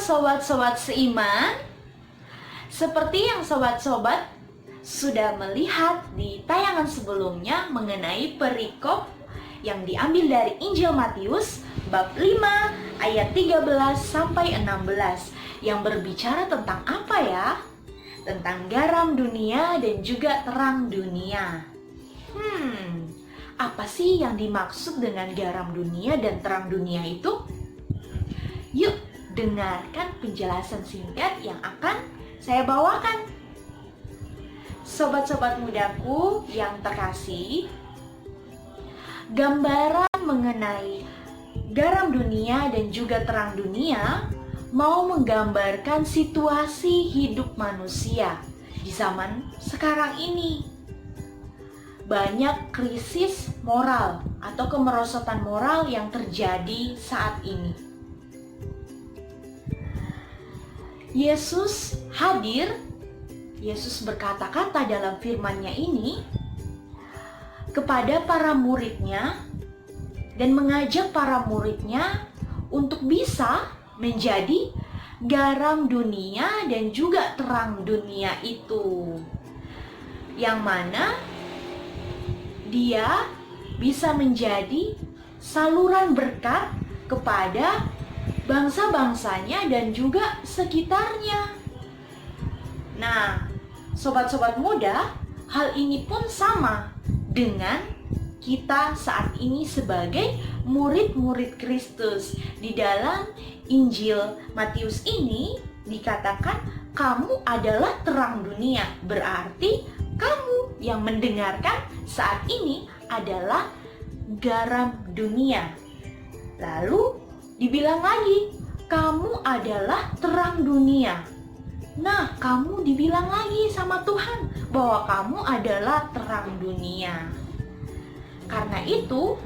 sobat-sobat seiman, seperti yang sobat-sobat sudah melihat di tayangan sebelumnya mengenai perikop yang diambil dari Injil Matius bab 5 ayat 13 sampai 16 yang berbicara tentang apa ya? Tentang garam dunia dan juga terang dunia. Apa sih yang dimaksud dengan garam dunia dan terang dunia itu? Yuk, dengarkan penjelasan singkat yang akan saya bawakan. Sobat-sobat mudaku yang terkasih, gambaran mengenai garam dunia dan juga terang dunia mau menggambarkan situasi hidup manusia di zaman sekarang ini. Banyak krisis moral atau kemerosotan moral yang terjadi saat ini. Yesus hadir, Yesus berkata-kata dalam firman-Nya ini kepada para murid-Nya dan mengajak para murid-Nya untuk bisa menjadi garam dunia dan juga terang dunia itu. Yang mana dia bisa menjadi saluran berkat kepada bangsa-bangsanya dan juga sekitarnya. Nah, sobat-sobat muda, hal ini pun sama dengan kita saat ini sebagai murid-murid Kristus. Di dalam Injil Matius ini dikatakan kamu adalah terang dunia. Berarti kamu yang mendengarkan saat ini adalah garam dunia. Lalu dibilang lagi, kamu adalah terang dunia. Nah, kamu dibilang lagi sama Tuhan bahwa kamu adalah terang dunia. Karena itu,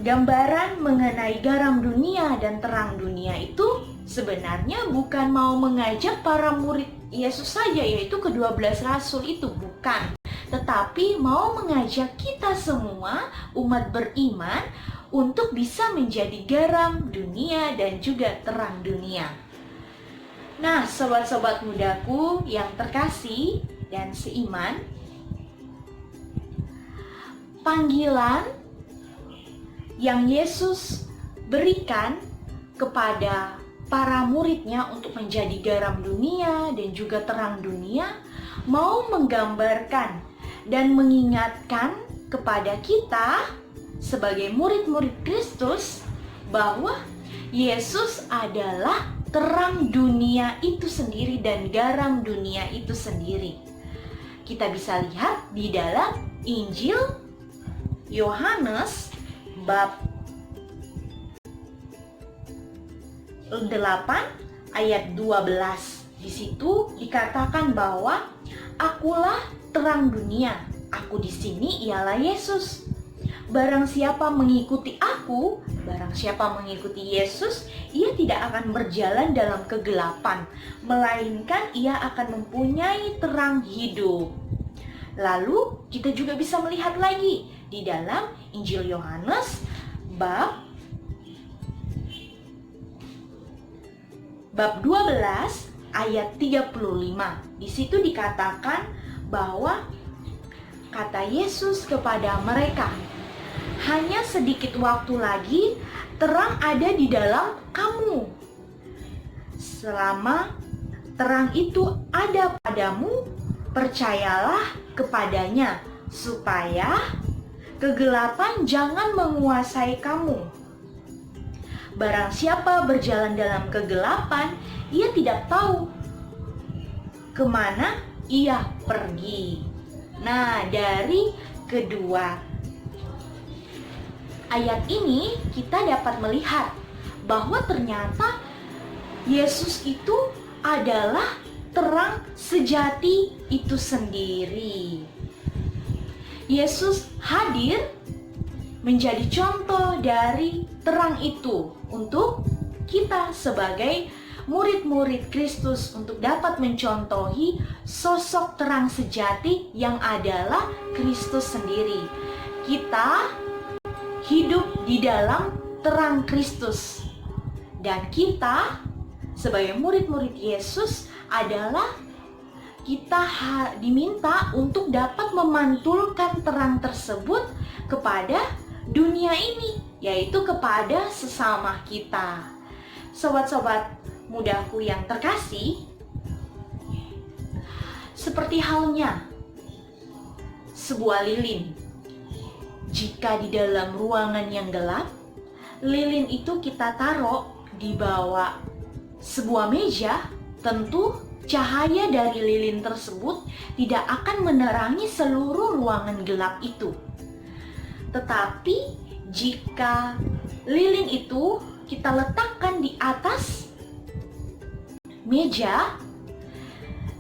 gambaran mengenai garam dunia dan terang dunia itu sebenarnya bukan mau mengajak para murid Yesus saja, yaitu ke-12 rasul itu, bukan. Tetapi mau mengajak kita semua umat beriman untuk bisa menjadi garam dunia dan juga terang dunia. Nah, sobat-sobat mudaku yang terkasih dan seiman, panggilan yang Yesus berikan kepada para murid-Nya untuk menjadi garam dunia dan juga terang dunia mau menggambarkan dan mengingatkan kepada kita sebagai murid-murid Kristus bahwa Yesus adalah terang dunia itu sendiri dan garam dunia itu sendiri. Kita bisa lihat di dalam Injil Yohanes bab 8 ayat 12. Di situ dikatakan bahwa akulah terang dunia. Aku di sini ialah Yesus. Barang siapa mengikuti aku, barang siapa mengikuti Yesus, ia tidak akan berjalan dalam kegelapan, melainkan ia akan mempunyai terang hidup. Lalu kita juga bisa melihat lagi di dalam Injil Yohanes bab 12 ayat 35. Di situ dikatakan bahwa kata Yesus kepada mereka, hanya sedikit waktu lagi terang ada di dalam kamu. Selama terang itu ada padamu, percayalah kepadanya, supaya kegelapan jangan menguasai kamu. Barang siapa berjalan dalam kegelapan, ia tidak tahu kemana ia pergi. Nah, dari kedua ayat ini kita dapat melihat bahwa ternyata Yesus itu adalah terang sejati itu sendiri. Yesus hadir menjadi contoh dari terang itu untuk kita sebagai murid-murid Kristus untuk dapat mencontohi sosok terang sejati yang adalah Kristus sendiri. Kita hidup di dalam terang Kristus. Dan kita sebagai murid-murid Yesus adalah kita diminta untuk dapat memantulkan terang tersebut kepada dunia ini, yaitu kepada sesama kita. Sobat-sobat mudaku yang terkasih, seperti halnya sebuah lilin. Jika di dalam ruangan yang gelap, lilin itu kita taruh di bawah sebuah meja, tentu cahaya dari lilin tersebut tidak akan menerangi seluruh ruangan gelap itu. Tetapi jika lilin itu kita letakkan di atas meja,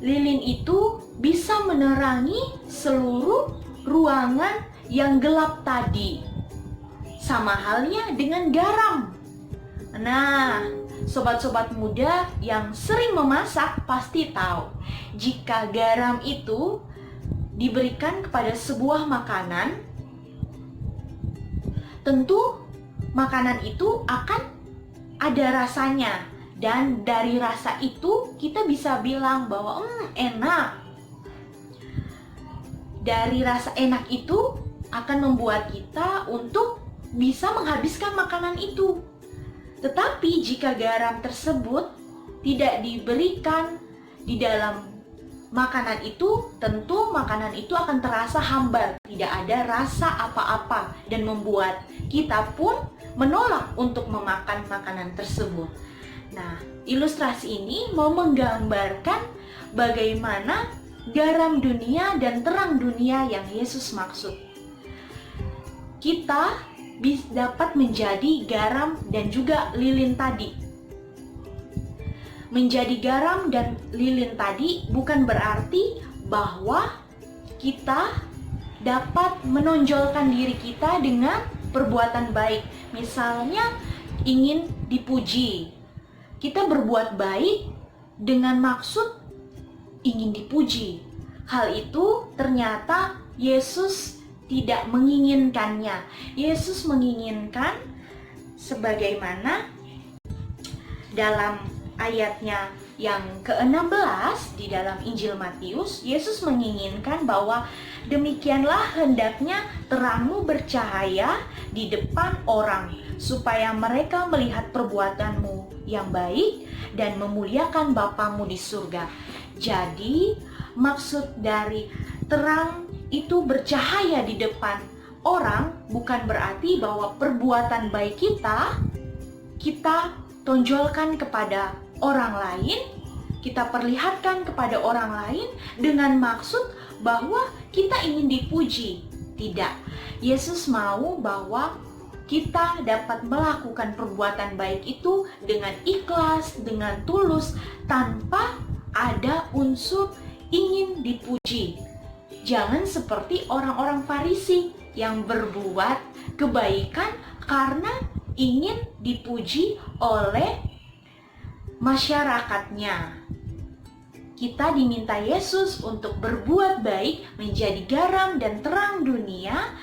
lilin itu bisa menerangi seluruh ruangan yang gelap tadi. Sama halnya dengan garam. Nah, sobat-sobat muda yang sering memasak pasti tahu, jika garam itu diberikan kepada sebuah makanan, tentu makanan itu akan ada rasanya. Dan dari rasa itu kita bisa bilang bahwa enak. Dari rasa enak itu akan membuat kita untuk bisa menghabiskan makanan itu. Tetapi jika garam tersebut tidak diberikan di dalam makanan itu, tentu makanan itu akan terasa hambar, tidak ada rasa apa-apa, dan membuat kita pun menolak untuk memakan makanan tersebut. Nah, ilustrasi ini mau menggambarkan bagaimana garam dunia dan terang dunia yang Yesus maksud. Kita dapat menjadi garam dan juga lilin tadi. Menjadi garam dan lilin tadi bukan berarti bahwa kita dapat menonjolkan diri kita dengan perbuatan baik. Misalnya ingin dipuji. Kita berbuat baik dengan maksud ingin dipuji. Hal itu ternyata Yesus tidak menginginkannya. Yesus menginginkan sebagaimana dalam ayatnya yang ke-16 di dalam Injil Matius, Yesus menginginkan bahwa demikianlah hendaknya terangmu bercahaya di depan orang, supaya mereka melihat perbuatanmu yang baik dan memuliakan Bapamu di surga. Jadi, maksud dari terang itu bercahaya di depan orang bukan berarti bahwa perbuatan baik kita tonjolkan kepada orang lain, kita perlihatkan kepada orang lain dengan maksud bahwa kita ingin dipuji. Tidak. Yesus mau bahwa kita dapat melakukan perbuatan baik itu dengan ikhlas, dengan tulus, tanpa ada unsur ingin dipuji. Jangan seperti orang-orang Farisi yang berbuat kebaikan karena ingin dipuji oleh masyarakatnya. Kita diminta Yesus untuk berbuat baik, menjadi garam dan terang dunia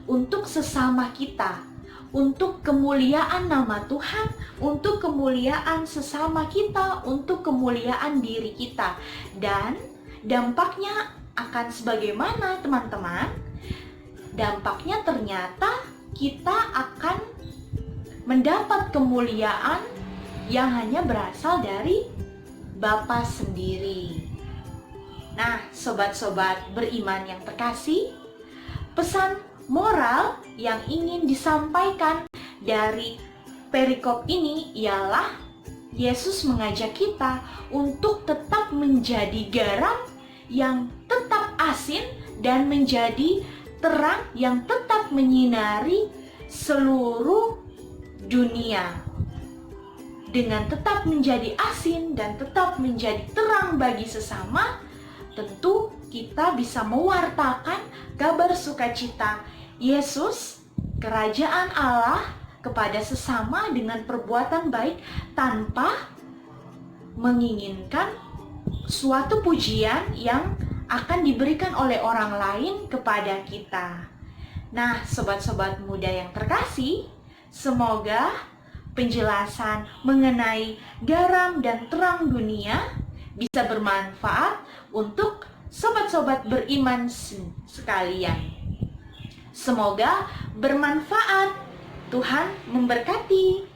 untuk sesama kita, untuk kemuliaan nama Tuhan, untuk kemuliaan sesama kita, untuk kemuliaan diri kita. Dan dampaknya akan sebagaimana, teman-teman? Dampaknya ternyata kita akan mendapat kemuliaan yang hanya berasal dari Bapa sendiri. Nah, sobat-sobat beriman yang terkasih, pesan moral yang ingin disampaikan dari perikop ini ialah Yesus mengajak kita untuk tetap menjadi garam yang tetap asin dan menjadi terang yang tetap menyinari seluruh dunia. Dengan tetap menjadi asin dan tetap menjadi terang bagi sesama, tentu kita bisa mewartakan kabar sukacita Yesus, kerajaan Allah kepada sesama dengan perbuatan baik tanpa menginginkan suatu pujian yang akan diberikan oleh orang lain kepada kita. Nah, sobat-sobat muda yang terkasih, semoga penjelasan mengenai garam dan terang dunia bisa bermanfaat untuk sobat-sobat beriman sekalian. Semoga bermanfaat. Tuhan memberkati.